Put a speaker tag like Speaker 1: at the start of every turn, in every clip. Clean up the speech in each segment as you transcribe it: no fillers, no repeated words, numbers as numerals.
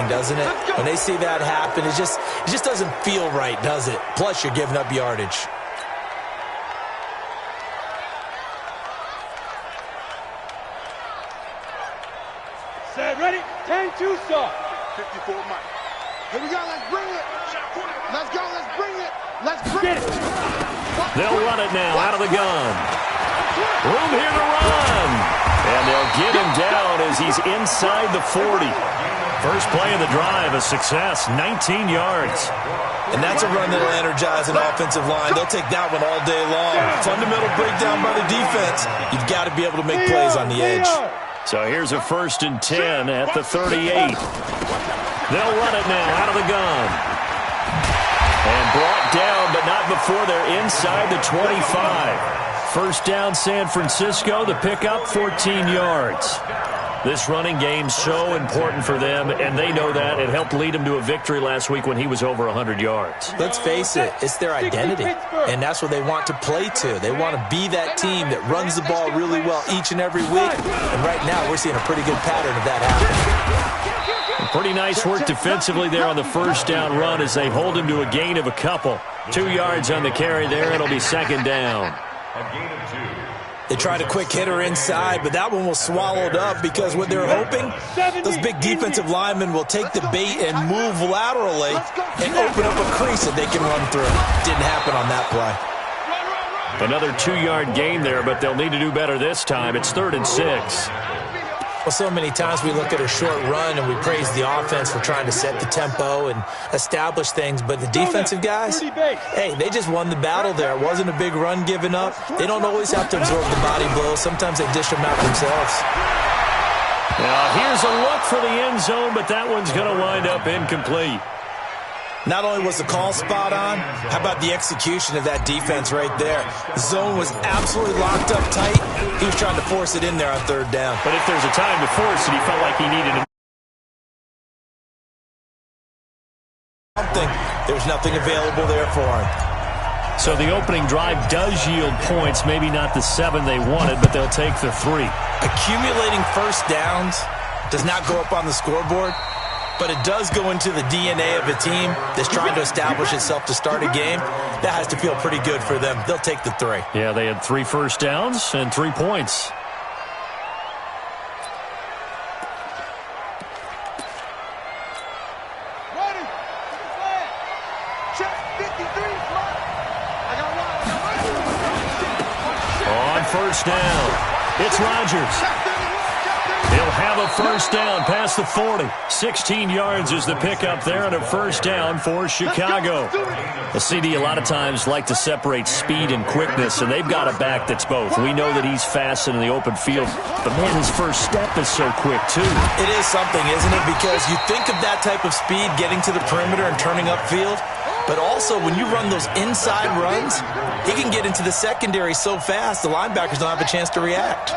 Speaker 1: doesn't it? When they see that happen, it just doesn't feel right, does it? Plus, you're giving up yardage.
Speaker 2: Set, ready? 10-2 start.
Speaker 3: 54 Mike. Here we go, let's bring it. Let's go, let's bring it. Let's bring it.
Speaker 4: They'll run it now out of the gun. Room here to run. And they'll get him down as he's inside the 40. First play of the drive, a success, 19 yards.
Speaker 1: And that's a run that'll energize an offensive line. They'll take that one all day long. Fundamental breakdown by the defense. You've got to be able to make plays on the edge.
Speaker 4: So here's a 1st and 10 at the 38. They'll run it now out of the gun. And brought down, but not before they're inside the 25. First down, San Francisco. The pickup, 14 yards. This running game's so important for them, and they know that. It helped lead them to a victory last week when he was over 100 yards.
Speaker 1: Let's face it, it's their identity, and that's what they want to play to. They want to be that team that runs the ball really well each and every week, and right now we're seeing a pretty good pattern of that happening.
Speaker 4: Pretty nice work defensively there on the first down run as they hold him to a gain of a couple. 2 yards on the carry there. It'll be second down.
Speaker 1: They tried a quick hitter inside, but that one was swallowed up because what they're hoping, those big defensive linemen will take the bait and move laterally and open up a crease that they can run through. Didn't happen on that play.
Speaker 4: Another 2-yard gain there, but they'll need to do better this time. It's 3rd and 6.
Speaker 1: Well, so many times we look at a short run and we praise the offense for trying to set the tempo and establish things, but the defensive guys, hey, they just won the battle there. It wasn't a big run given up. They don't always have to absorb the body blows. Sometimes they dish them out themselves.
Speaker 4: Now, here's a look for the end zone, but that one's going to wind up incomplete.
Speaker 1: Not only was the call spot on, how about the execution of that defense right there? The zone was absolutely locked up tight. He was trying to force it in there on 3rd down.
Speaker 4: But if there's a time to force it, he felt like he needed to.
Speaker 1: There's nothing available there for him.
Speaker 4: So the opening drive does yield points, maybe not the 7 they wanted, but they'll take the 3.
Speaker 1: Accumulating first downs does not go up on the scoreboard, but it does go into the DNA of a team that's trying to establish itself to start a game. That has to feel pretty good for them. They'll take the 3.
Speaker 4: Yeah, they had 3 first downs and 3 points.
Speaker 3: Ready. Check 53.
Speaker 4: On first down, it's Rodgers. He'll have a first down past the 40. 16 yards is the pickup there and a first down for Chicago. The CD a lot of times like to separate speed and quickness, and they've got a back that's both. We know that he's fast in the open field, but man, his first step is so quick too.
Speaker 1: It is something, isn't it? Because you think of that type of speed getting to the perimeter and turning upfield, but also when you run those inside runs, he can get into the secondary so fast the linebackers don't have a chance to react.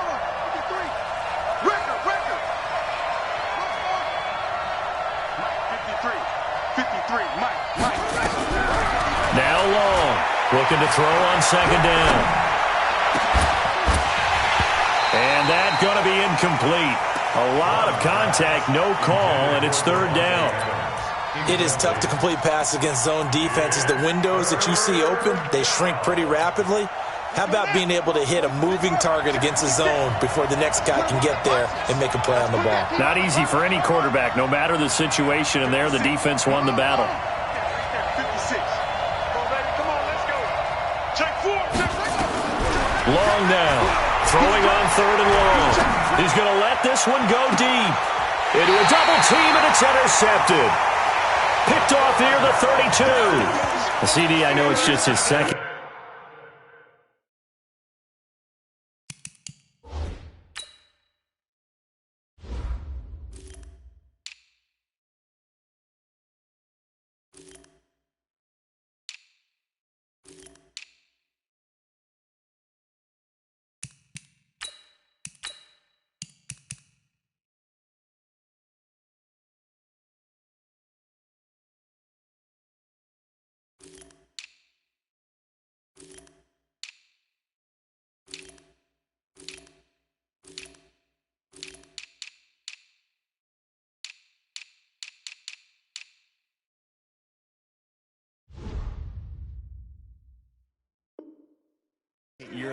Speaker 4: Now long, looking to throw on second down. And that's going to be incomplete. A lot of contact, no call, and it's 3rd down.
Speaker 1: It is tough to complete passes against zone defenses. The windows that you see open, they shrink pretty rapidly. How about being able to hit a moving target against a zone before the next guy can get there and make a play on the ball?
Speaker 4: Not easy for any quarterback, no matter the situation, and there the defense won the battle. Long now, throwing on 3rd and long. He's going to let this one go deep. Into a double team, and it's intercepted. Picked off near the 32. The CD, I know it's just his second.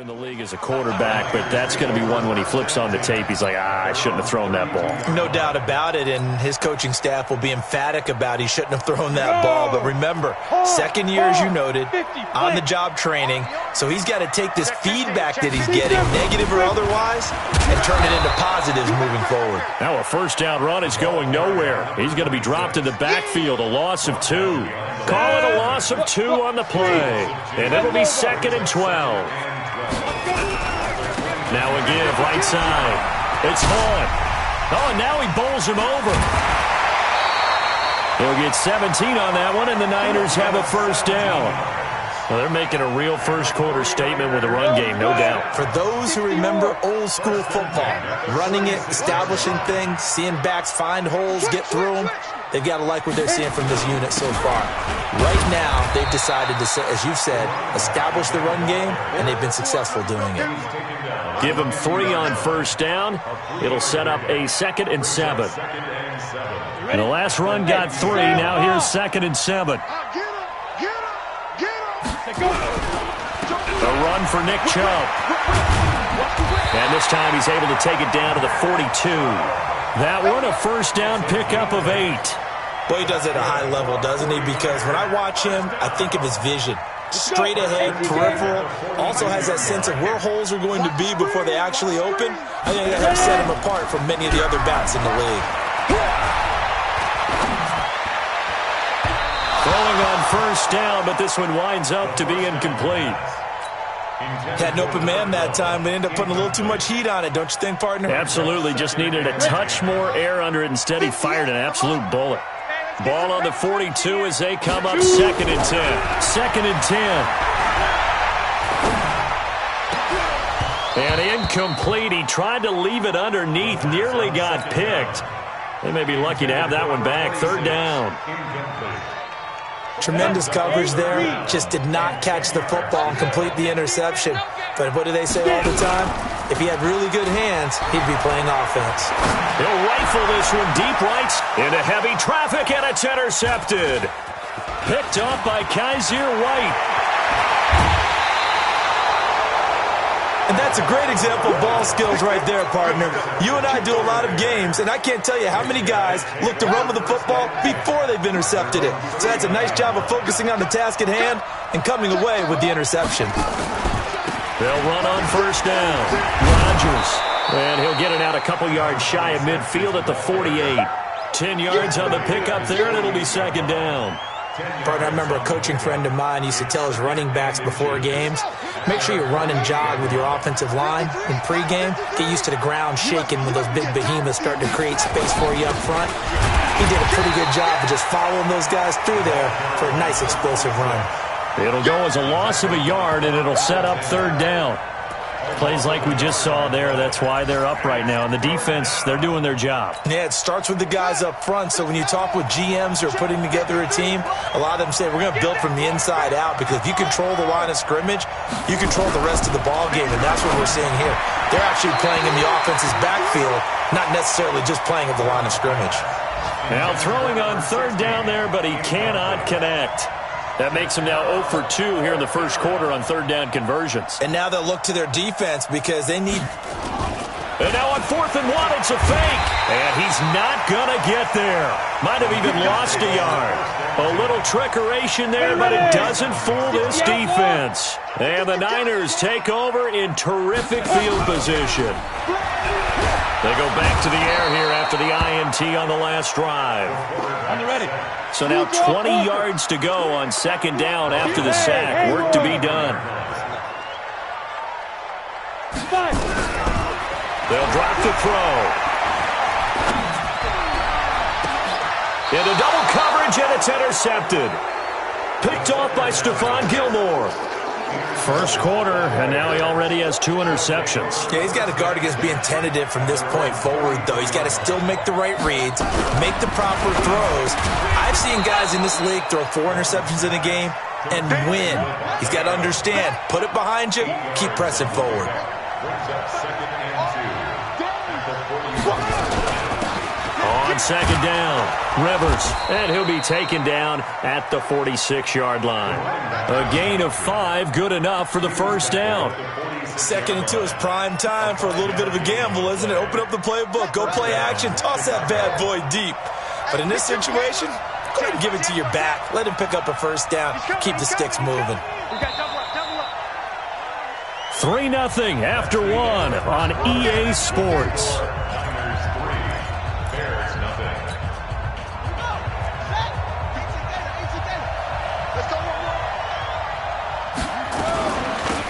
Speaker 4: the league as a quarterback, but that's going to be one when he flips on the tape. He's like, I shouldn't have thrown that ball.
Speaker 1: No doubt about it, and his coaching staff will be emphatic about he shouldn't have thrown that ball. But remember, second year, as you noted, on-the-job training, so he's got to take this feedback that he's getting, negative or otherwise, and turn it into positives moving forward.
Speaker 4: Now a first down run is going nowhere. He's going to be dropped in the backfield, a loss of 2. Call it a loss of 2 on the play, and it'll be 2nd and 12. Now a give, right side. It's Hunt. Oh, and now he bowls him over. He'll get 17 on that one, and the Niners have a first down. Well, they're making a real first-quarter statement with a run game, no doubt.
Speaker 1: For those who remember old-school football, running it, establishing things, seeing backs find holes, get through them, they've got to like what they're seeing from this unit so far. Right now, they've decided to, as you've said, establish the run game, and they've been successful doing it.
Speaker 4: Give them 3 on first down. It'll set up a 2nd and 7. And the last run got 3. Now here's 2nd and 7. A run for Nick Chubb. And this time he's able to take it down to the 42. That one a first down pickup of 8.
Speaker 1: Boy, he does it at a high level, doesn't he? Because when I watch him, I think of his vision. Straight ahead, peripheral. Also has that sense of where holes are going to be before they actually open. I think that helps set him apart from many of the other backs in the league.
Speaker 4: Throwing on first down, but this one winds up to be incomplete.
Speaker 1: Had an open man that time, but ended up putting a little too much heat on it, don't you think, partner?
Speaker 4: Absolutely. Just needed a touch more air under it. Instead, he fired an absolute bullet. Ball on the 42 as they come up 2nd and 10. 2nd and 10. And incomplete. He tried to leave it underneath. Nearly got picked. They may be lucky to have that one back. 3rd down.
Speaker 1: Tremendous coverage there. Just did not catch the football and complete the interception. But what do they say all the time? If he had really good hands, he'd be playing offense.
Speaker 4: He'll rifle this one deep right into heavy traffic, and it's intercepted. Picked up by Kaiser White.
Speaker 1: And that's a great example of ball skills right there, partner. You and I do a lot of games, and I can't tell you how many guys look to run with the football before they've intercepted it. So that's a nice job of focusing on the task at hand and coming away with the interception.
Speaker 4: They'll run on first down. Rodgers. And he'll get it out a couple yards shy of midfield at the 48. 10 yards on the pickup there, and it'll be 2nd down.
Speaker 1: Partner, I remember a coaching friend of mine used to tell his running backs before games, make sure you run and jog with your offensive line in pregame. Get used to the ground shaking when those big behemoths start to create space for you up front. He did a pretty good job of just following those guys through there for a nice explosive run.
Speaker 4: It'll go as a loss of a yard, and it'll set up 3rd down. Plays like we just saw there, that's why they're up right now. And the defense, they're doing their job.
Speaker 1: Yeah, it starts with the guys up front. So when you talk with GMs who are putting together a team, a lot of them say we're going to build from the inside out, because if you control the line of scrimmage, you control the rest of the ball game, and that's what we're seeing here. They're actually playing in the offense's backfield, not necessarily just playing at the line of scrimmage.
Speaker 4: Now throwing on 3rd down there, but he cannot connect. That makes him now 0 for 2 here in the first quarter on 3rd down conversions.
Speaker 1: And now they'll look to their defense because they need...
Speaker 4: And now on 4th and 1, it's a fake. And he's not going to get there. Might have even lost a yard. A little trickeration there, but it doesn't fool this defense. And the Niners take over in terrific field position. They go back to the air here after the INT on the last drive.
Speaker 2: On the ready.
Speaker 4: So now 20 yards to go on 2nd down after the sack. Work to be done. They'll drop the throw. Into double coverage, and it's intercepted. Picked off by Stephon Gilmore. First quarter, and now he already has 2 interceptions.
Speaker 1: Yeah, he's got to guard against being tentative from this point forward, though. He's got to still make the right reads, make the proper throws. I've seen guys in this league throw 4 interceptions in a game and win. He's got to understand, put it behind you, keep pressing forward.
Speaker 4: On 2nd down, Rivers, and he'll be taken down at the 46-yard line. A gain of 5, good enough for the first down.
Speaker 1: Second and 2 is prime time for a little bit of a gamble, isn't it? Open up the playbook, go play action, toss that bad boy deep. But in this situation, go ahead and give it to your back. Let him pick up a first down. Keep the sticks moving.
Speaker 4: 3-0 after 1 on EA Sports.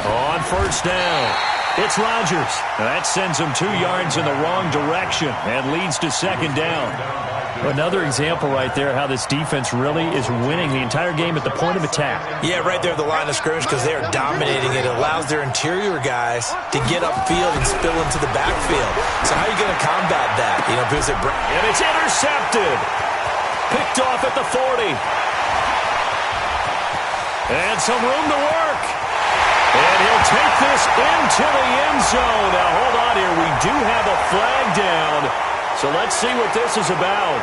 Speaker 4: On first down, it's Rodgers. That sends him 2 yards in the wrong direction and leads to second down. Another example right there how this defense really is winning the entire game at the point of attack.
Speaker 1: Yeah, right there at the line of scrimmage because they are dominating it. It allows their interior guys to get upfield and spill into the backfield. So how are you going to combat that? You know, because
Speaker 4: and it's intercepted. Picked off at the 40. And some room to work. And he'll take this into the end zone. Now, hold on here. We do have a flag down. So let's see what this is about.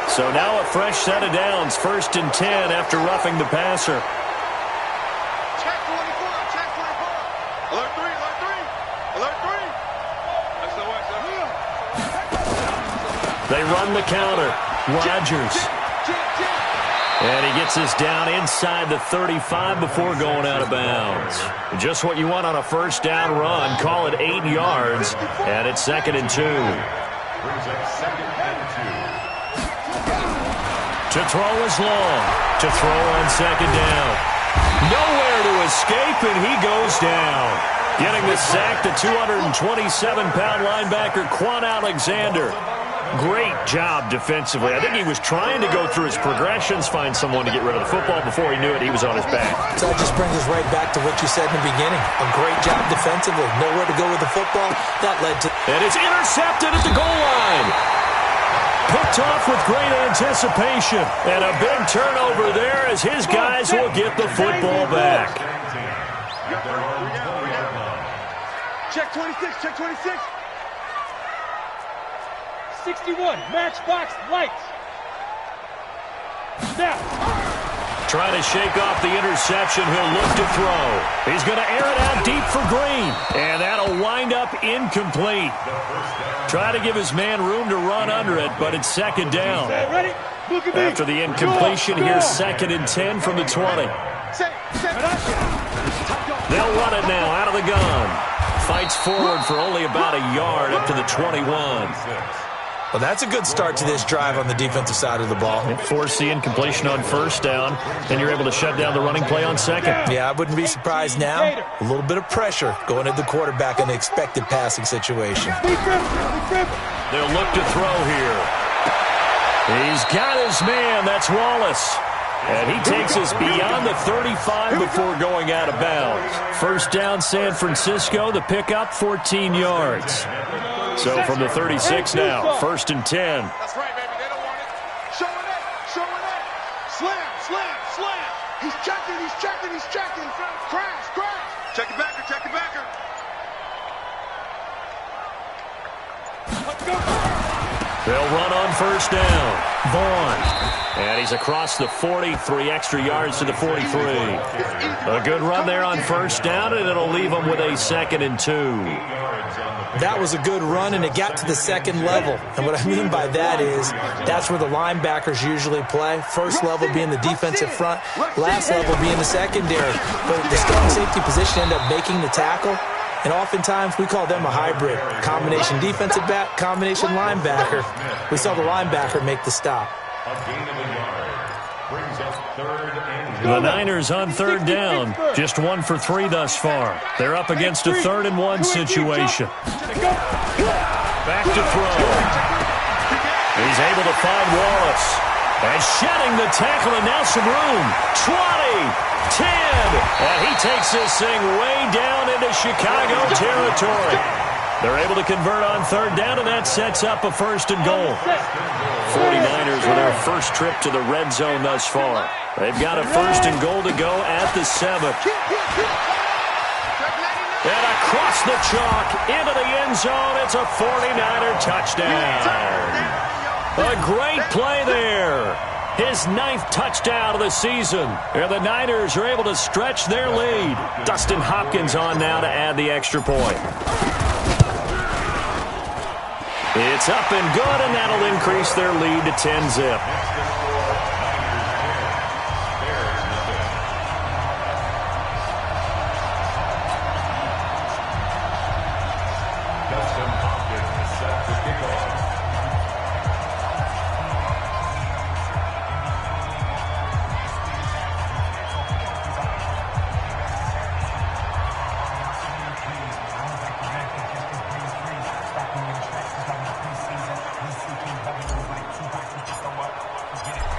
Speaker 4: So now a fresh set of downs. 1st and 10 after roughing the passer.
Speaker 3: Check 24, check 24. Alert 3, alert 3. Alert 3.
Speaker 4: They run the counter. Rodgers. And he gets us down inside the 35 before going out of bounds. Just what you want on a first down run. Call it 8 yards. And it's 2nd and 2. To throw is long. To throw on second down. Nowhere to escape, and he goes down. Getting the sack, the 227-pound linebacker, Quan Alexander. Great job defensively. I think he was trying to go through his progressions, find someone to get rid of the football. Before he knew it, he was on his back.
Speaker 1: So that just brings us right back to what you said in the beginning. A great job defensively. Nowhere to go with the football. That led to...
Speaker 4: And it's intercepted at the goal line. Picked off with great anticipation. And a big turnover there as his guys will get the football back.
Speaker 2: Check 26, check 26. 61, matchbox lights. Snap.
Speaker 4: Trying to shake off the interception. He'll look to throw. He's going to air it out deep for Green. And that'll wind up incomplete. Try to give his man room to run under it, but it's second down. After the incompletion, here's 2nd and 10 from the 20. They'll run it now out of the gun. Fights forward for only about a yard up to the 21.
Speaker 1: Well, that's a good start to this drive on the defensive side of the ball.
Speaker 4: Force the incompletion on first down, and you're able to shut down the running play on second.
Speaker 1: Yeah, I wouldn't be surprised now. A little bit of pressure going at the quarterback in an expected passing situation.
Speaker 4: They'll look to throw here. He's got his man. That's Wallace. And he takes us beyond the 35 before going out of bounds. First down, San Francisco. The pickup, 14 yards. So from the 36 now, 1st and 10.
Speaker 3: That's right, baby. They don't want it. Showing it. Showing it. Slam, slam, slam. He's checking, he's checking, he's checking. Crash, crash. Check it backer, check it backer.
Speaker 2: Let's go.
Speaker 4: They'll run on first down. Vaughn. And he's across the 40, 3 extra yards to the 43. A good run there on first down, and it'll leave them with a 2nd and 2.
Speaker 1: That was a good run, and it got to the second level. And what I mean by that is that's where the linebackers usually play. First level being the defensive front, last level being the secondary. But the strong safety position ended up making the tackle. And oftentimes we call them a hybrid. Combination defensive back, combination linebacker. We saw the linebacker make the stop.
Speaker 4: The Niners on third down. Just 1 for 3 thus far. They're up against a 3rd and 1 situation. Back to throw. He's able to find Wallace. And shedding the tackle, and now some room. 20, 10. And he takes this thing way down into Chicago territory. They're able to convert on third down, and that sets up a 1st and goal. 49ers with their first trip to the red zone thus far. They've got a 1st and goal to go at the 7. And across the chalk into the end zone, it's a 49er touchdown. A great play there. his 9th touchdown of the season. And the Niners are able to stretch their lead. Dustin Hopkins on now to add the extra point. It's up and good, and that'll increase their lead to 10-zip.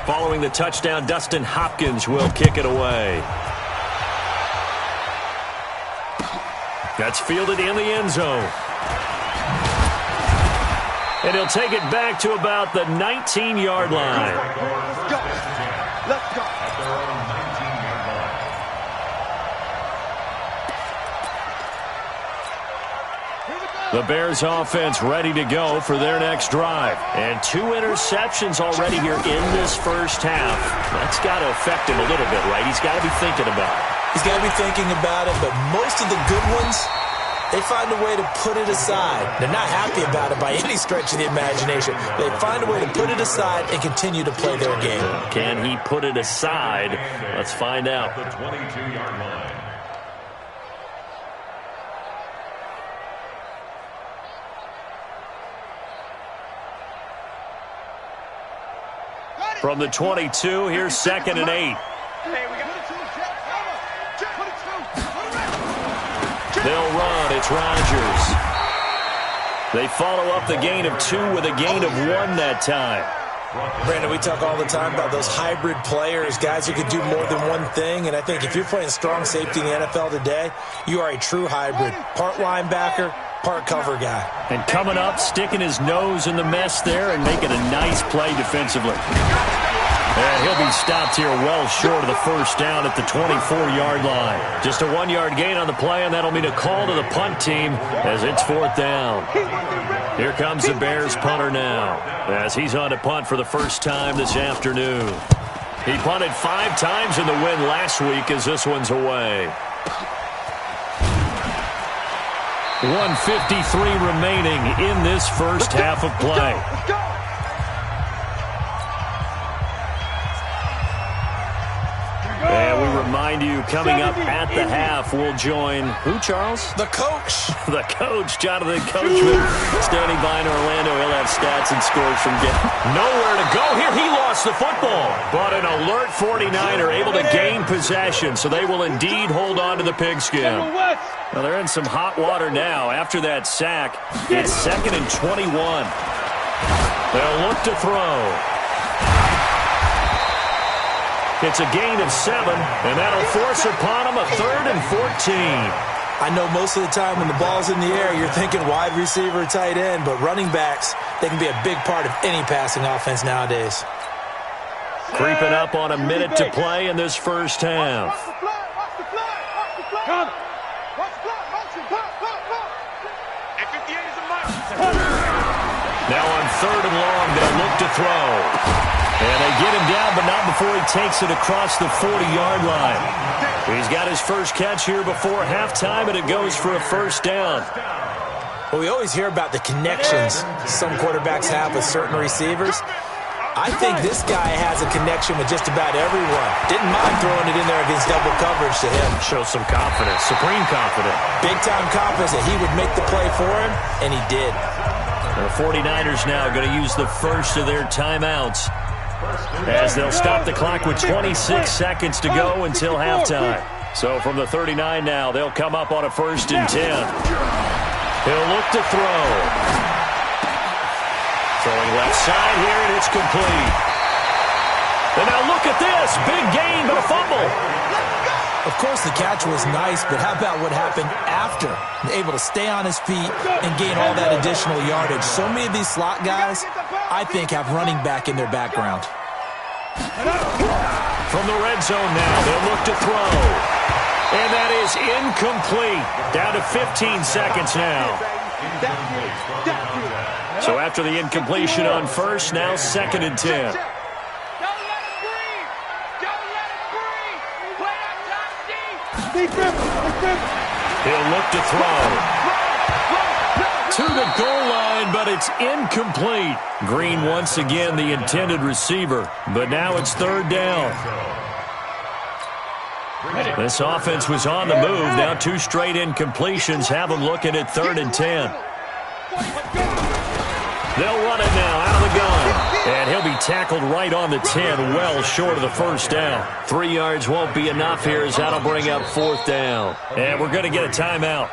Speaker 4: Following the touchdown, Dustin Hopkins will kick it away. That's fielded in the end zone. And he'll take it back to about the 19-yard line.
Speaker 3: Let's go. Let's go.
Speaker 4: The Bears offense ready to go for their next drive. And 2 interceptions already here in this first half. That's got to affect him a little bit, right? He's got to be thinking about it.
Speaker 1: He's got to be thinking about it, but most of the good ones, they find a way to put it aside. They're not happy about it by any stretch of the imagination. They find a way to put it aside and continue to play their game.
Speaker 4: Can he put it aside? Let's find out.
Speaker 5: The 22-yard line.
Speaker 4: From the 22, here's 2nd and 8.
Speaker 3: Hey, we got
Speaker 4: They'll run. It's Rodgers. They follow up the gain of 2 with a gain of 1 that time.
Speaker 1: Brandon, we talk all the time about those hybrid players, guys who can do more than one thing. And I think if you're playing strong safety in the NFL today, you are a true hybrid. Part linebacker, part cover guy.
Speaker 4: And coming up, sticking his nose in the mess there and making a nice play defensively. And he'll be stopped here well short of the first down at the 24-yard line. Just a 1-yard gain on the play, and that'll mean a call to the punt team as it's 4th down. Here comes the Bears punter now as he's on to punt for the first time this afternoon. He punted 5 times in the win last week as this one's away. 1:53 remaining in this first half of play.
Speaker 3: Let's go.
Speaker 4: And we remind you, coming up at the half, we'll join who, Charles?
Speaker 1: The coach.
Speaker 4: The coach, Jonathan Coachman, standing by in Orlando. He'll have stats and scores from game. Nowhere to go here. He lost the football. But an alert 49er able to gain possession, so they will indeed hold on to the pigskin. Well, they're in some hot water now. After that sack, it's 2nd and 21. They'll look to throw. It's a gain of 7, and that'll force upon them a 3rd and 14.
Speaker 1: I know most of the time when the ball's in the air, you're thinking wide receiver, tight end, but running backs, they can be a big part of any passing offense nowadays.
Speaker 4: Creeping up on a minute to play in this first half.
Speaker 3: Watch the flag. Watch the flag.
Speaker 2: Come.
Speaker 3: Watch the flag. Motion. Block. And 58 is a mark.
Speaker 4: Now on 3rd and long, they'll look to throw. And they get him down, but not before he takes it across the 40-yard line. He's got his first catch here before halftime, and it goes for a first down.
Speaker 1: Well, we always hear about the connections some quarterbacks have with certain receivers. I think this guy has a connection with just about everyone. Didn't mind throwing it in there against double coverage to him.
Speaker 4: Shows some confidence, supreme confidence.
Speaker 1: Big-time confidence that he would make the play for him, and he did.
Speaker 4: The 49ers now going to use the first of their timeouts, as they'll stop the clock with 26 seconds to go until halftime. So from the 39 now, they'll come up on a 1st and 10. He'll look to throw. Throwing left side here, and it's complete. And now look at this. Big gain, but a fumble.
Speaker 1: Of course, the catch was nice, but how about what happened after? Able to stay on his feet and gain all that additional yardage. So many of these slot guys, I think, have running back in their background.
Speaker 4: From the red zone now, they'll look to throw. And that is incomplete. Down to 15 seconds now. So after the incompletion on 1st, now 2nd and 10. He'll look to throw. To the goal line, but it's incomplete. Green once again the intended receiver, but now it's third down. This offense was on the move. Now 2 straight incompletions have them looking at 3rd and 10. They'll run it now out of the gun. And he'll be tackled right on the 10, well short of the first down. 3 yards won't be enough here as that'll bring up 4th down. And we're going to get a timeout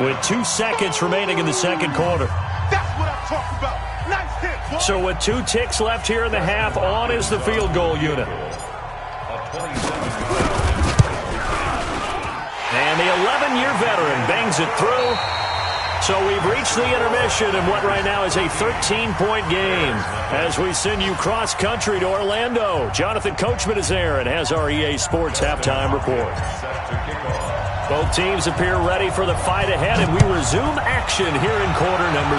Speaker 4: with 2 seconds remaining in the second quarter.
Speaker 3: That's what I'm talking about. Nice hit, boy.
Speaker 4: So with 2 ticks left here in the half, on is the field goal unit. And the 11-year veteran bangs it through. So we've reached the intermission in what right now is a 13-point game. As we send you cross-country to Orlando, Jonathan Coachman is there and has our EA Sports halftime report. Both teams appear ready for the fight ahead, and we resume action here in quarter number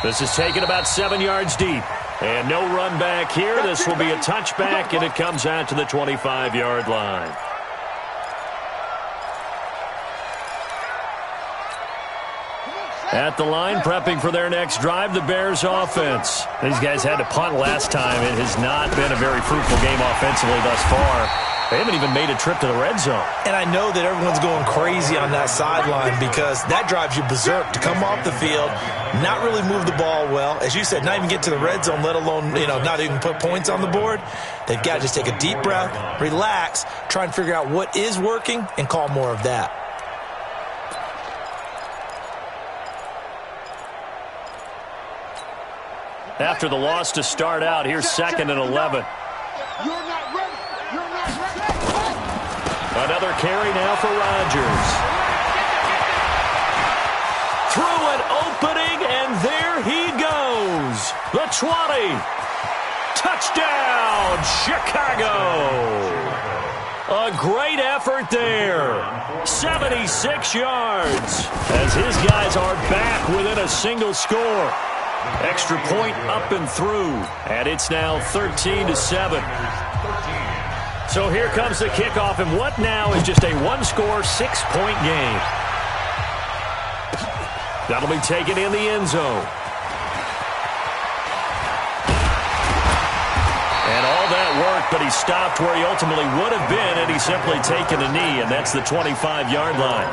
Speaker 4: 3. This is taken about 7 yards deep. And no run back here. This will be a touchback, and it comes out to the 25-yard line. At the line, prepping for their next drive, the Bears offense. These guys had to punt last time. It has not been a very fruitful game offensively thus far. They haven't even made a trip to the red zone. And I know that everyone's going crazy on that sideline because that drives you berserk to come off the field, not really move the ball well. As you said, not even get to the red zone, let alone, not even put points on the board. They've got to just take a deep breath, relax, try and figure out what is working, and call more of that. After the loss to start out, here's 2nd and 11.
Speaker 3: You're not ready. You're not ready.
Speaker 4: Another carry now for Rodgers. Through an opening, and there he goes. The 20. Touchdown, Chicago. A great effort there. 76 yards as his guys are back within a single score. Extra point up and through, and it's now 13-7. So here comes the kickoff, and what now is just a 1-score, 6-point game. That'll be taken in the end zone. And all that work, but he stopped where he ultimately would have been had he simply taken a knee, and that's the 25-yard line.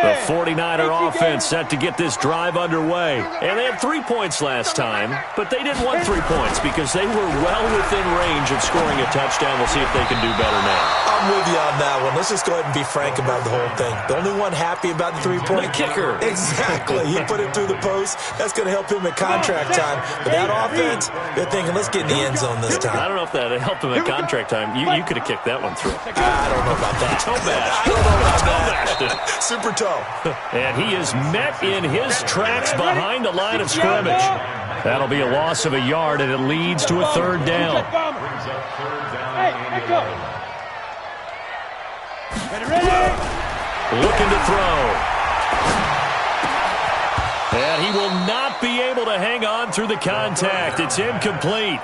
Speaker 4: The 49er offense set to get this drive underway. And they had 3 points last time, but they didn't want 3 points because they were well within range of scoring a touchdown. We'll see if they can do better now.
Speaker 1: I'm with you on that one. Let's just go ahead and be frank about the whole thing. The only one happy about the 3-point?
Speaker 4: The kicker.
Speaker 1: Exactly. He put it through the post. That's going to help him at contract time. But that offense, they're thinking, let's get in the end zone this time.
Speaker 4: I don't know if that helped him at contract time. You could have kicked that one through.
Speaker 1: I don't know about that.
Speaker 4: Toe bash.
Speaker 1: I don't know about
Speaker 4: that.
Speaker 1: Super toe.
Speaker 4: And he is met in his tracks behind the line of scrimmage. That'll be a loss of a yard, and it leads to a 3rd down. Looking to throw. And he will not be able to hang on through the contact. It's incomplete.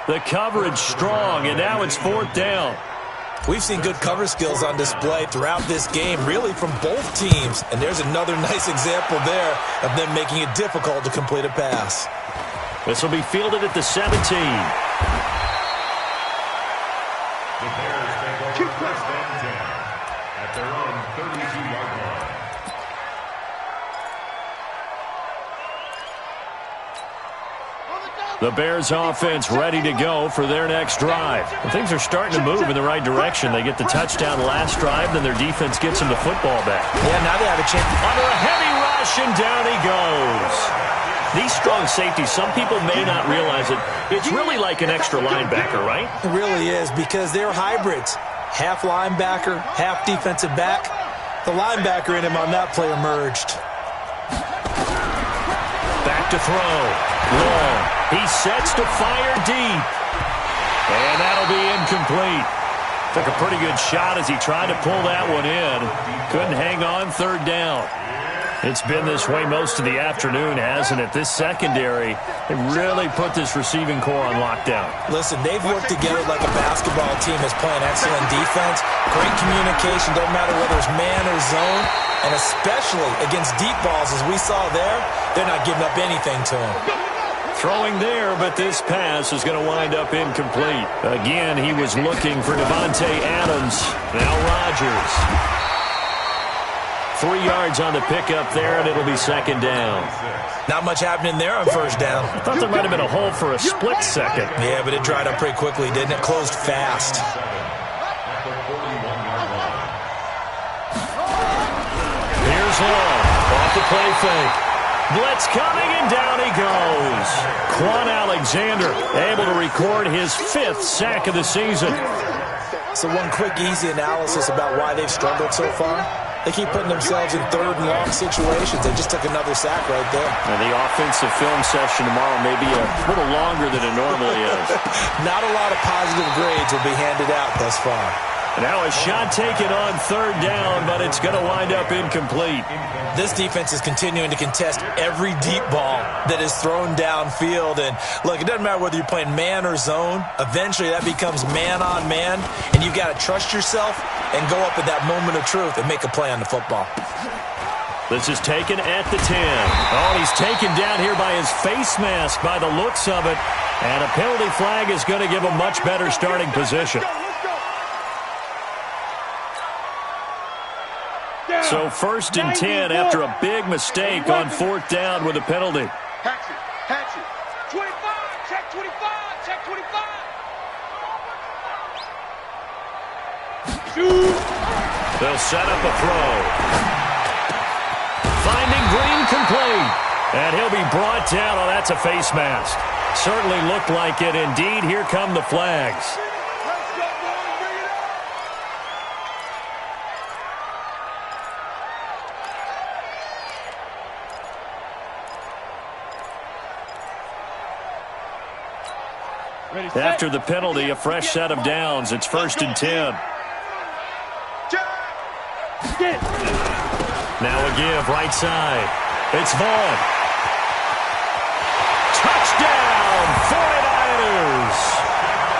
Speaker 4: The coverage strong, and now it's 4th down.
Speaker 1: We've seen good cover skills on display throughout this game, really from both teams. And there's another nice example there of them making it difficult to complete a pass.
Speaker 4: This will be fielded at the 17.
Speaker 5: The Bears take over 1st and 10 at their own 32-yard line.
Speaker 4: The Bears offense ready to go for their next drive. Well, things are starting to move in the right direction. They get the touchdown last drive, then their defense gets them the football back.
Speaker 1: Yeah, now they have a chance.
Speaker 4: Under a heavy rush, and down he goes. These strong safeties, some people may not realize it. It's really like an extra linebacker, right?
Speaker 1: It really is, because they're hybrids. Half linebacker, half defensive back. The linebacker in him on that play emerged.
Speaker 4: Back to throw. Long. He sets to fire deep. And that'll be incomplete. Took a pretty good shot as he tried to pull that one in. Couldn't hang on 3rd down. It's been this way most of the afternoon, hasn't it? This secondary, they really put this receiving core on lockdown.
Speaker 1: Listen, they've worked together like a basketball team that's playing excellent defense. Great communication, doesn't matter whether it's man or zone. And especially against deep balls, as we saw there, they're not giving up anything to them.
Speaker 4: Throwing there, but this pass is going to wind up incomplete. Again, he was looking for Devontae Adams. Now Rodgers. 3 yards on the pickup there, and it'll be second down.
Speaker 1: Not much happening there on first down.
Speaker 4: I thought there might have been a hole for a split second.
Speaker 1: Yeah, but it dried up pretty quickly, didn't it? Closed fast.
Speaker 4: Here's Long. Off the play fake. Blitz coming, and down he goes. Quan Alexander able to record his 5th sack of the season.
Speaker 1: So one quick, easy analysis about why they've struggled so far. They keep putting themselves in third and long situations. They just took another sack right there.
Speaker 4: And the offensive film session tomorrow may be a little longer than it normally is.
Speaker 1: Not a lot of positive grades will be handed out thus far.
Speaker 4: Now a shot taken on third down, but it's going to wind up incomplete.
Speaker 1: This defense is continuing to contest every deep ball that is thrown downfield. And look, it doesn't matter whether you're playing man or zone. Eventually that becomes man on man, and you've got to trust yourself and go up at that moment of truth and make a play on the football.
Speaker 4: This is taken at the 10. Oh, he's taken down here by his face mask by the looks of it. And a penalty flag is going to give him much better starting position. So first and 10 after a big mistake on fourth down with a penalty.
Speaker 3: Hatchet, Hatchet. 25, check 25, check 25.
Speaker 4: They'll set up a throw. Finding Green complete. And he'll be brought down. Oh, that's a face mask. Certainly looked like it. Indeed, here come the flags. After the penalty, a fresh set of downs. It's first and 10. Now a give, right side. It's Vaughn. Touchdown, 49ers.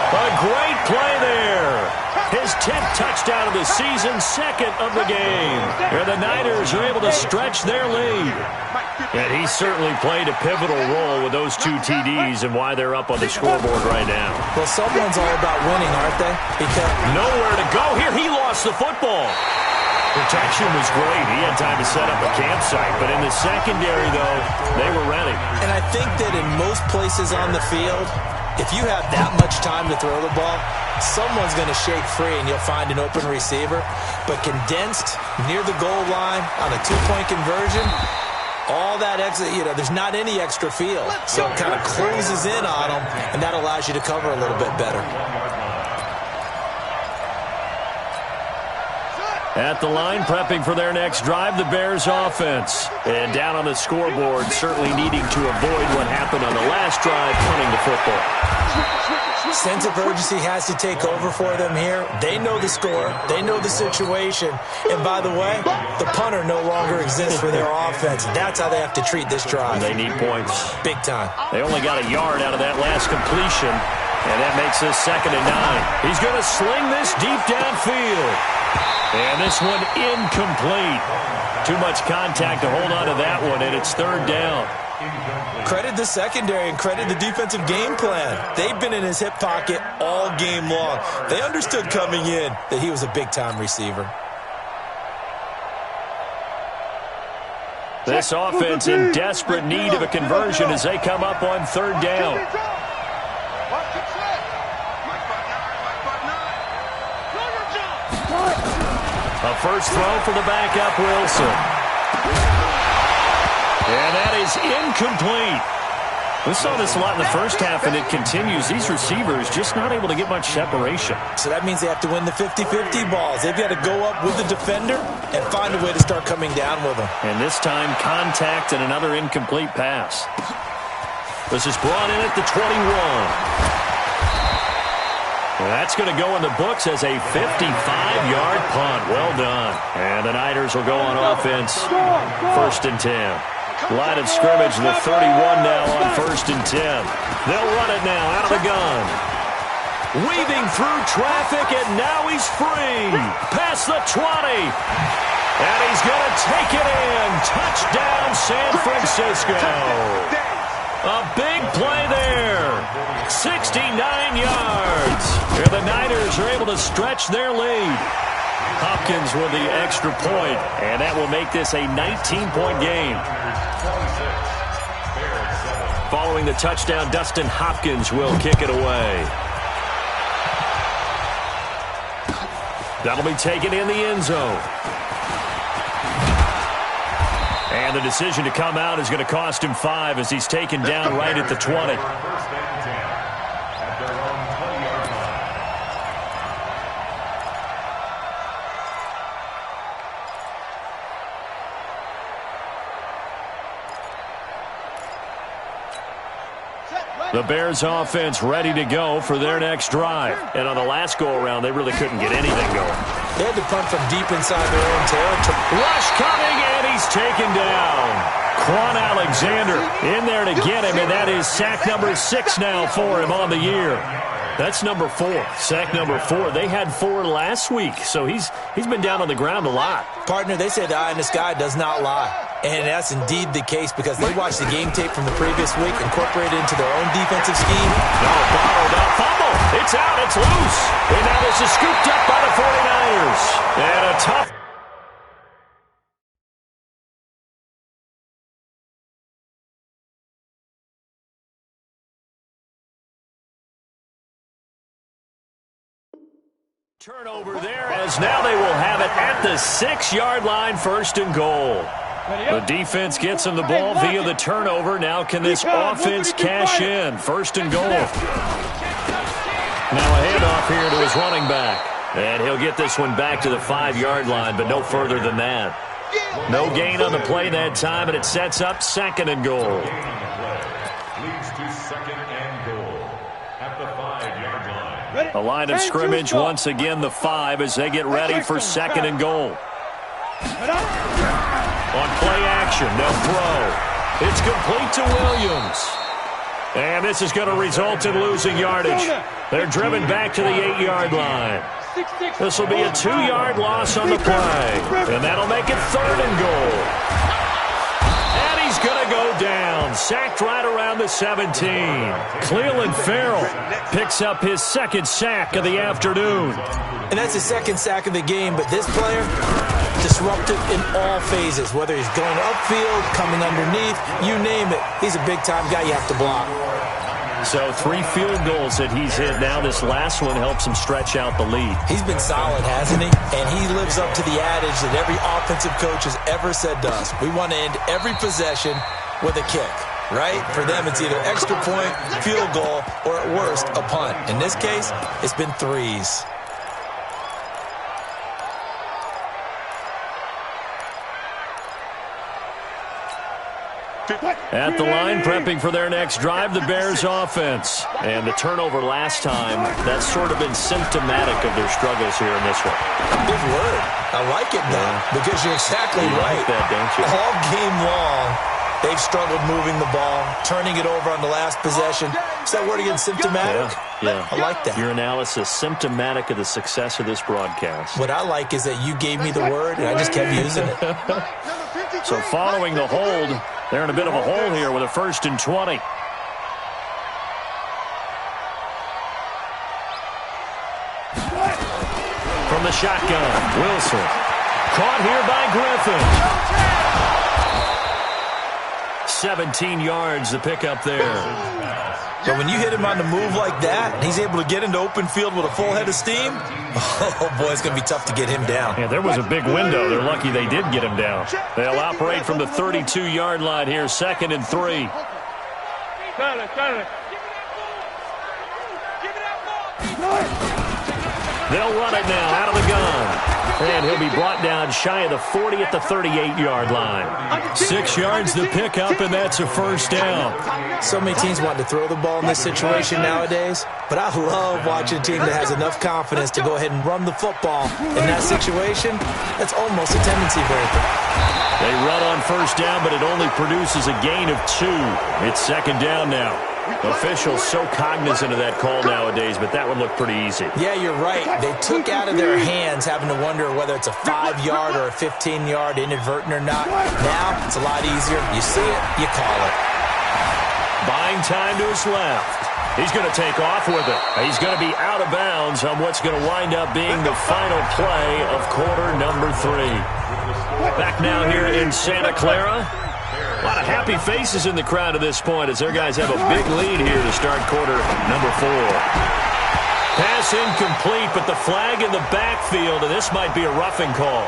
Speaker 4: A great play there. His 10th touchdown of the season, second of the game. Where the Niners are able to stretch their lead. And he certainly played a pivotal role with those 2 TDs and why they're up on the scoreboard right now.
Speaker 1: Well, someone's all about winning, aren't they? Because
Speaker 4: nowhere to go here. He lost the football. Protection was great. He had time to set up a campsite. But in the secondary, though, they were ready.
Speaker 1: And I think that in most places on the field, if you have that much time to throw the ball, someone's going to shake free and you'll find an open receiver. But condensed near the goal line on a 2-point conversion, all that exit, there's not any extra field. So it kind of closes in on them, and that allows you to cover a little bit better.
Speaker 4: At the line, prepping for their next drive, the Bears offense. And down on the scoreboard, certainly needing to avoid what happened on the last drive, punting the football.
Speaker 1: Sense of urgency has to take over for them here. They know the score. They know the situation. And by the way, the punter no longer exists for their offense. That's how they have to treat this drive.
Speaker 4: They need points.
Speaker 1: Big time.
Speaker 4: They only got a yard out of that last completion. And that makes this second and 9. He's going to sling this deep downfield. And this one incomplete. Too much contact to hold on to that one, and it's third down.
Speaker 1: Credit the secondary and credit the defensive game plan. They've been in his hip pocket all game long. They understood coming in that he was a big-time receiver.
Speaker 4: This offense in desperate need of a conversion as they come up on third down. A first throw for the backup, Wilson. And that is incomplete. We saw this a lot in the first half, and it continues. These receivers just not able to get much separation.
Speaker 1: So that means they have to win the 50-50 balls. They've got to go up with the defender and find a way to start coming down with them.
Speaker 4: And this time, contact and another incomplete pass. This is brought in at the 21. And that's going to go in the books as a 55-yard punt. Well done. And the Niners Bears will go on offense. 1st and 10. Line of scrimmage, the 31 now on 1st and 10. They'll run it now out of the gun. Weaving through traffic, and now he's free. Past the 20. And he's going to take it in. Touchdown, San Francisco. A big play there. 69 yards. Here the Niners are able to stretch their lead. Hopkins with the extra point, and that will make this a 19-point game. Following the touchdown, Dustin Hopkins will kick it away. That'll be taken in the end zone. And the decision to come out is going to cost him 5 as he's taken down right at the 20. The Bears offense ready to go for their next drive. And on the last go-around, they really couldn't get anything going.
Speaker 1: They had to punt from deep inside their own territory.
Speaker 4: Rush coming, and he's taken down. Quan Alexander in there to get him, and that is sack number 6 now for him on the year. That's number 4. Sack number 4. They had 4 last week, so he's been down on the ground a lot.
Speaker 1: Partner, they say the eye in the sky does not lie. And that's indeed the case because they watched the game tape from the previous week, incorporated into their own defensive scheme.
Speaker 4: No, bottled up fumble. It's out. It's loose. And now this is scooped up by the 49ers. And a tough... Turnover there as now they will have it at the 6-yard line, 1st and goal. The defense gets him the ball via the turnover. Now can this offense cash in? 1st and goal. Now a handoff here to his running back. And he'll get this one back to the 5-yard line, but no further than that. No gain on the play that time, and it sets up 2nd and goal.
Speaker 5: Leads to 2nd and goal at the 5-yard line.
Speaker 4: A line of scrimmage once again, the 5, as they get ready for 2nd and goal. On play action, they'll throw. It's complete to Williams. And this is going to result in losing yardage. They're driven back to the 8-yard line. This will be a 2-yard loss on the play. And that'll make it 3rd and goal. And he's going to go down. Sacked right around the 17. Cleveland Farrell picks up his 2nd sack of the afternoon.
Speaker 1: And that's his 2nd sack of the game, but this player, disruptive in all phases, whether he's going upfield, coming underneath, you name it. He's a big-time guy you have to block.
Speaker 4: So 3 field goals that he's hit now. This last one helps him stretch out the lead.
Speaker 1: He's been solid, hasn't he? And he lives up to the adage that every offensive coach has ever said to us. We want to end every possession with a kick, right? For them, it's either extra point, field goal, or at worst, a punt. In this case, it's been 3s.
Speaker 4: At the line, prepping for their next drive, the Bears offense. And the turnover last time, that's sort of been symptomatic of their struggles here in this one.
Speaker 1: Good word. I like it now, because you're exactly right.
Speaker 4: Like that, don't you?
Speaker 1: All game long, they've struggled moving the ball, turning it over on the last possession. Is that word again, symptomatic?
Speaker 4: Yeah.
Speaker 1: I like that.
Speaker 4: Your analysis, symptomatic of the success of this broadcast.
Speaker 1: What I like is that you gave me the word, and I just kept using it.
Speaker 4: So following the hold, they're in a bit of a hole here with a 1st and 20. From the shotgun, Wilson. Caught here by Griffin. 17 yards to pick up there.
Speaker 1: But when you hit him on the move like that, and he's able to get into open field with a full head of steam, oh, boy, it's going to be tough to get him down.
Speaker 4: Yeah, there was a big window. They're lucky they did get him down. They'll operate from the 32-yard line here, 2nd and 3. They'll run it now out of the gun. And he'll be brought down shy of the 40 at the 38-yard line. 6 yards to pick up, and that's a first down.
Speaker 1: So many teams want to throw the ball in this situation nowadays, but I love watching a team that has enough confidence to go ahead and run the football. In that situation, that's almost a tendency breaker.
Speaker 4: They run on first down, but it only produces a gain of 2. It's second down now. Officials so cognizant of that call nowadays, but that would look pretty easy.
Speaker 1: Yeah, you're right. They took out of their hands having to wonder whether it's a 5-yard or a 15-yard inadvertent or not. Now, it's a lot easier. You see it, you call it.
Speaker 4: Buying time to his left. He's going to take off with it. He's going to be out of bounds on what's going to wind up being the final play of quarter number 3. Back now here in Santa Clara. A lot of happy faces in the crowd at this point as their guys have a big lead here to start quarter number 4. Pass incomplete, but the flag in the backfield, and this might be a roughing call.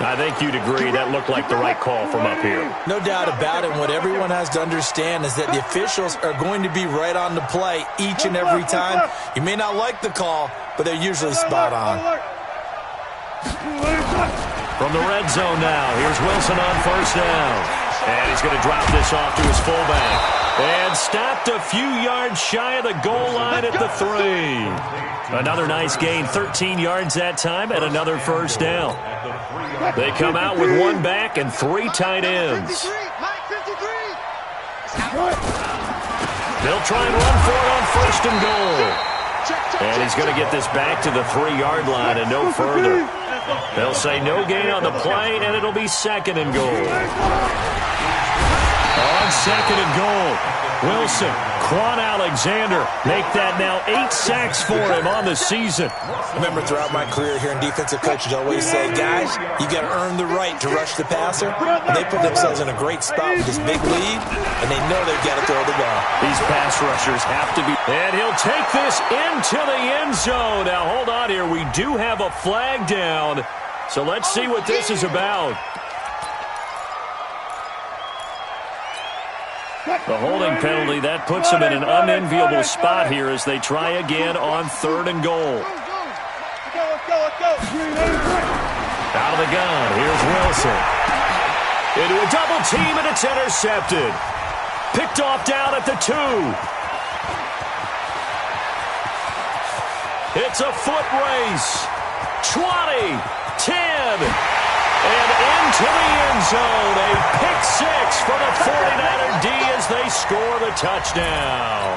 Speaker 4: I think you'd agree that looked like the right call from up here.
Speaker 1: No doubt about it. What everyone has to understand is that the officials are going to be right on the play each and every time. You may not like the call, but they're usually spot on.
Speaker 4: From the red zone now, here's Wilson on first down. And he's going to drop this off to his fullback. And stopped a few yards shy of the goal line at the 3. Another nice gain, 13 yards that time, and another first down. They come out with 1 back and 3 tight ends. They'll try and run for it on first and goal. And he's going to get this back to the 3-yard line and no further. They'll say no gain on the play, and it'll be second and goal. On second and goal, Wilson, Quan Alexander make that now 8 sacks for him on the season.
Speaker 1: Remember, throughout my career here in defensive coaches, I always say, guys, you got to earn the right to rush the passer. And they put themselves in a great spot with this big lead, and they know they've got to throw the ball.
Speaker 4: These pass rushers have to be. And he'll take this into the end zone. Now, hold on here. We do have a flag down, so let's see what this is about. The holding penalty, that puts him in an unenviable spot here as they try again on third and goal. Out of the gun, here's Wilson. Into a double team, and it's intercepted. Picked off down at the 2. It's a foot race. 20, 10. And into the end zone, a pick 6 for the 49er D as they score the touchdown.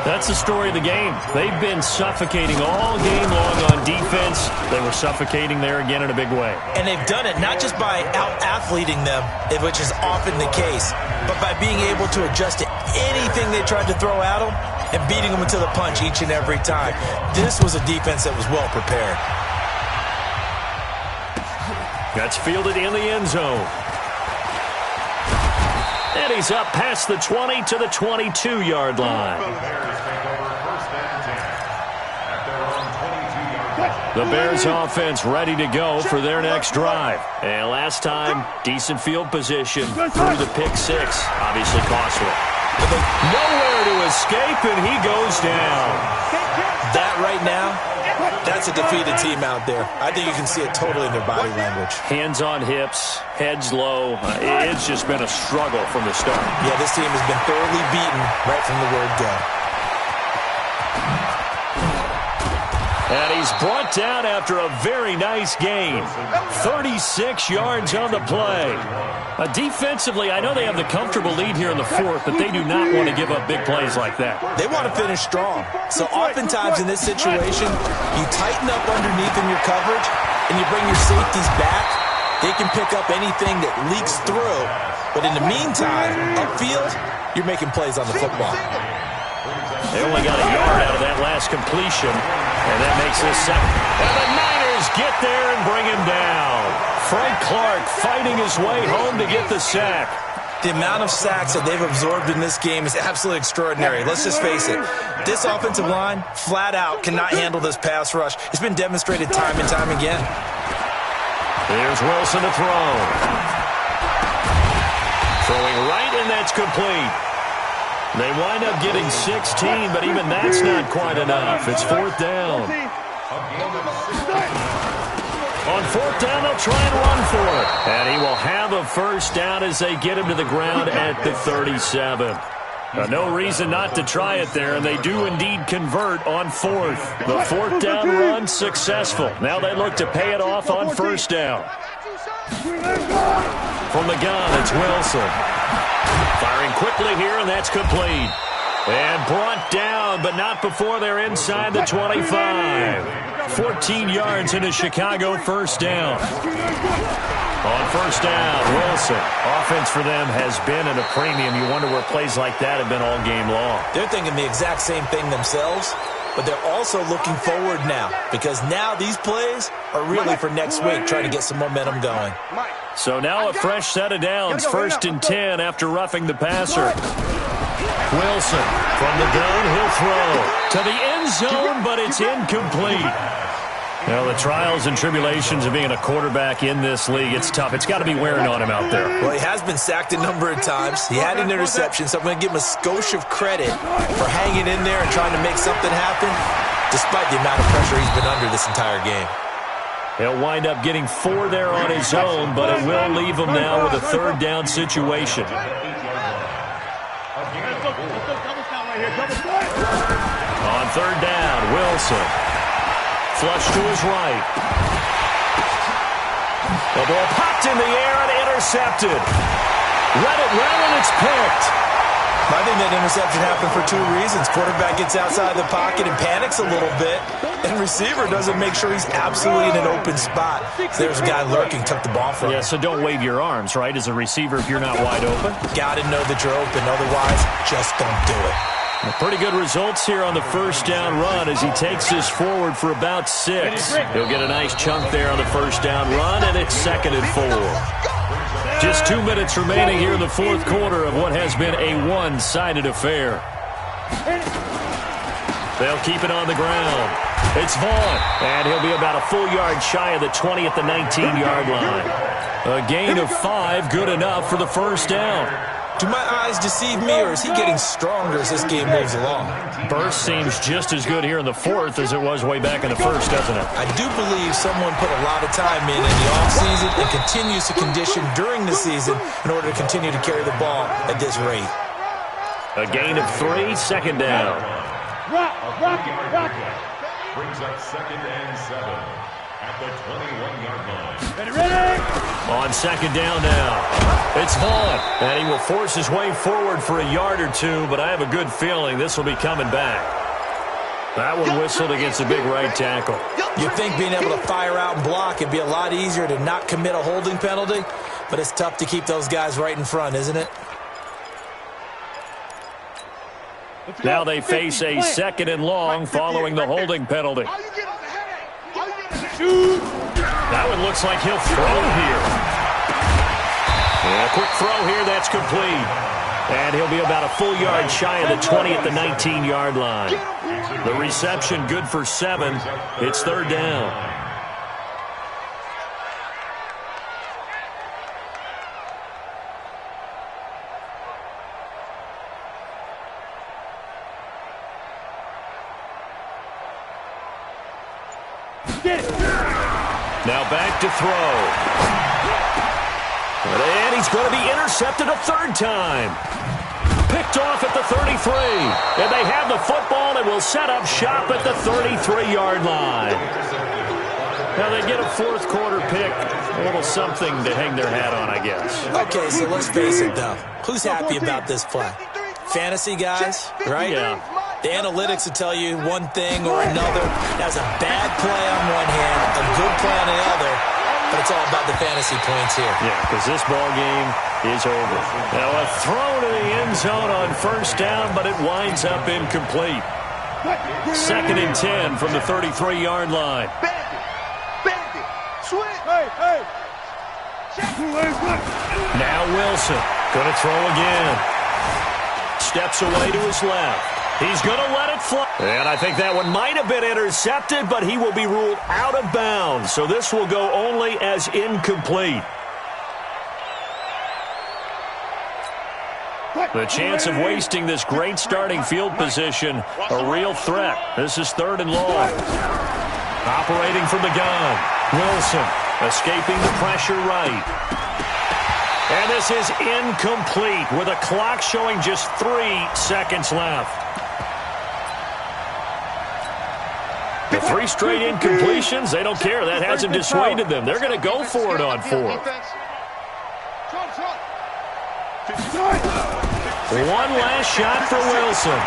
Speaker 4: That's the story of the game. They've been suffocating all game long on defense. They were suffocating there again in a big way.
Speaker 1: And they've done it not just by out-athleting them, which is often the case, but by being able to adjust to anything they tried to throw at them and beating them into the punch each and every time. This was a defense that was well prepared.
Speaker 4: That's fielded in the end zone. And he's up past the 20 to the 22-yard line. The Bears offense ready to go for their next drive. And last time, decent field position through the pick 6. Obviously costly. Nowhere to escape, and he goes down.
Speaker 1: That right now, that's a defeated team out there. I think you can see it totally in their body language.
Speaker 4: Hands on hips, heads low. It's just been a struggle from the start.
Speaker 1: Yeah, this team has been thoroughly beaten right from the word go.
Speaker 4: And he's brought down after a very nice game. 36 yards on the play. Defensively, I know they have the comfortable lead here in the 4th, but they do not want to give up big plays like that.
Speaker 1: They want to finish strong. So oftentimes in this situation, you tighten up underneath in your coverage, and you bring your safeties back. They can pick up anything that leaks through. But in the meantime, upfield, you're making plays on the football.
Speaker 4: They only got a yard out of that last completion, and that makes this second. And the Niners get there and bring him down. Frank Clark fighting his way home to get the sack.
Speaker 1: The amount of sacks that they've absorbed in this game is absolutely extraordinary. Let's just face it. This offensive line, flat out, cannot handle this pass rush. It's been demonstrated time and time again.
Speaker 4: Here's Wilson to throw. Throwing right, and that's complete. They wind up getting 16, but even that's not quite enough. It's 4th down. On fourth down, they'll try and run for it. And he will have a first down as they get him to the ground at the 37. No reason not to try it there, and they do indeed convert on fourth. The fourth down run successful. Now they look to pay it off on first down. From the gun, it's Wilson. Firing quickly here, and that's complete. And brought down, but not before they're inside the 25. 14 yards into Chicago, first down. On first down, Wilson. Offense for them has been at a premium. You wonder where plays like that have been all game long.
Speaker 1: They're thinking the exact same thing themselves, but they're also looking forward now, because now these plays are really for next week, trying to get some momentum going.
Speaker 4: So now a fresh set of downs, first and 10 after roughing the passer. Wilson from the gun, he'll throw to the end zone, but it's incomplete. Well, the trials and tribulations of being a quarterback in this league, it's tough. It's got to be wearing on him out there.
Speaker 1: Well, he has been sacked a number of times. He had an interception, so I'm going to give him a skosh of credit for hanging in there and trying to make something happen, despite the amount of pressure he's been under this entire game.
Speaker 4: He'll wind up getting 4 there on his own, but it will leave him now with a third down situation. On third down, Wilson. Flush to his right. The ball popped in the air and intercepted. Read it well, and it's picked.
Speaker 1: I think that interception happened for 2 reasons. Quarterback gets outside the pocket and panics a little bit, and receiver doesn't make sure he's absolutely in an open spot. So there's a guy lurking, took the ball from him.
Speaker 4: Yeah, so don't wave your arms, right, as a receiver if you're not wide open.
Speaker 1: Got to know that you're open. Otherwise, just don't do it.
Speaker 4: Pretty good results here on the first down run as he takes this forward for about 6. He'll get a nice chunk there on the first down run, and it's 2nd and 4. Just 2 minutes remaining here in the fourth quarter of what has been a one-sided affair. They'll keep it on the ground. It's Vaughn, and he'll be about a full yard shy of the 20 at the 19-yard line. A gain of 5, good enough for the first down.
Speaker 1: Do my eyes deceive me, or is he getting stronger as this game moves along?
Speaker 4: Burst seems just as good here in the fourth as it was way back in the first, doesn't it?
Speaker 1: I do believe someone put a lot of time in the offseason and continues to condition during the season in order to continue to carry the ball at this rate.
Speaker 4: A gain of 3, second down.
Speaker 2: Rock it.
Speaker 5: Brings up 2nd and 7 at the 21-yard line.
Speaker 2: Ready?
Speaker 4: On second down now, it's Vaughn, and he will force his way forward for a yard or 2, but I have a good feeling this will be coming back. That one whistled against a big right tackle.
Speaker 1: You'd think being able to fire out and block would be a lot easier to not commit a holding penalty, but it's tough to keep those guys right in front, isn't it?
Speaker 4: Now they face a 2nd and long following the holding penalty. That one looks like he'll throw here. And a quick throw here, that's complete. And he'll be about a full yard shy of the 20 at the 19-yard line. The reception good for 7. It's third down. Now back to throw. And he's going to be intercepted a 3rd time. Picked off at the 33. And they have the football and will set up shop at the 33-yard line. Now they get a fourth quarter pick. A little something to hang their hat on, I guess.
Speaker 1: Okay, so let's face it, though. Who's happy about this play? Fantasy guys, right?
Speaker 4: Yeah.
Speaker 1: The analytics will tell you one thing or another. That's a bad play on one hand, a good play on the other, but it's all about the fantasy points here.
Speaker 4: Yeah, because this ball game is over. Now a throw to the end zone on first down, but it winds up incomplete. 2nd and 10 from the 33-yard line.
Speaker 3: Bandit, swing. Hey.
Speaker 4: Now Wilson going to throw again. Steps away to his left. He's going to let it fly. And I think that one might have been intercepted, but he will be ruled out of bounds. So this will go only as incomplete. The chance of wasting this great starting field position, a real threat. This is 3rd and long. Operating from the gun. Wilson escaping the pressure right. And this is incomplete with a clock showing just 3 seconds left. The 3 straight incompletions, they don't care. That hasn't dissuaded them. They're going to go for it on 4th. One last shot for Wilson.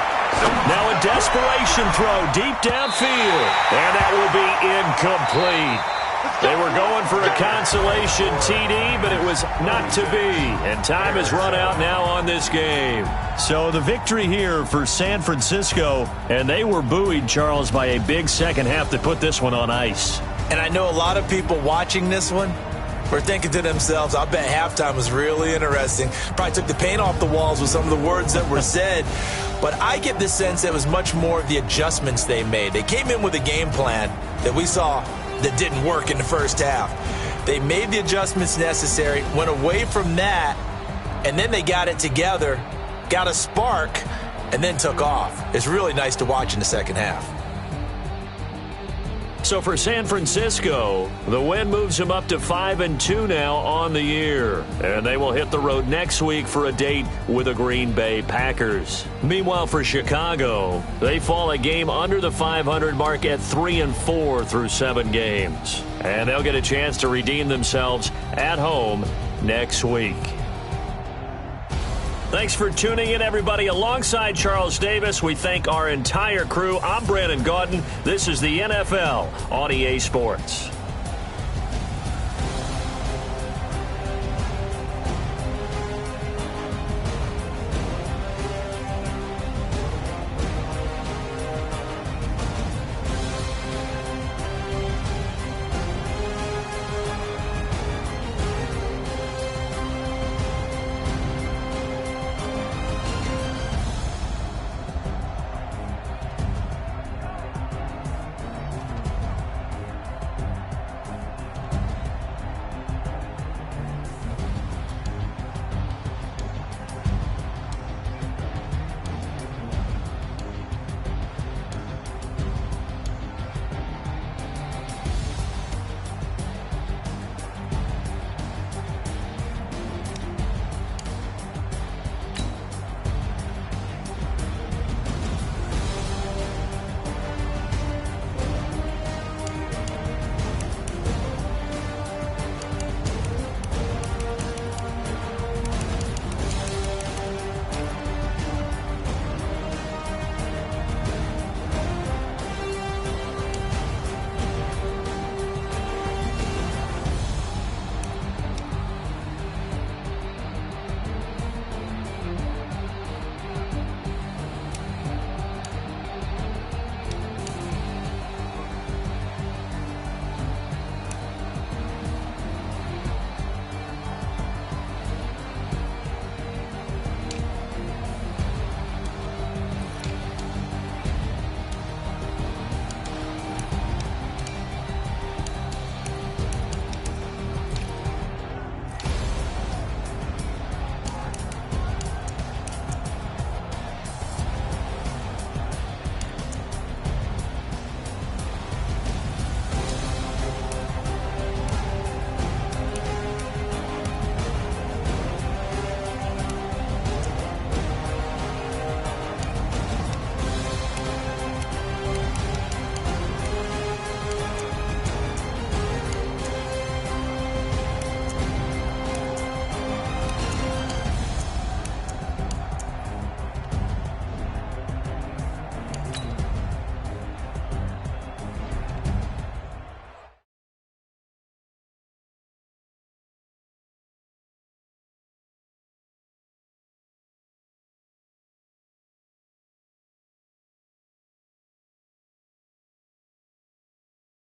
Speaker 4: Now a desperation throw deep downfield. And that will be incomplete. They were going for a consolation TD, but it was not to be. And time has run out now on this game. So the victory here for San Francisco. And they were buoyed, Charles, by a big second half that put this one on ice.
Speaker 1: And I know a lot of people watching this one were thinking to themselves, I bet halftime was really interesting. Probably took the paint off the walls with some of the words that were said. But I get the sense that it was much more of the adjustments they made. They came in with a game plan that we saw that didn't work in the first half. They made the adjustments necessary, went away from that, and then they got it together, got a spark, and then took off. It's really nice to watch in the second half.
Speaker 4: So for San Francisco, the win moves them up to 5-2 now on the year. And they will hit the road next week for a date with the Green Bay Packers. Meanwhile, for Chicago, they fall a game under the 500 mark at 3-4 through 7 games. And they'll get a chance to redeem themselves at home next week. Thanks for tuning in, everybody. Alongside Charles Davis, we thank our entire crew. I'm Brandon Gaudin. This is the NFL on EA Sports.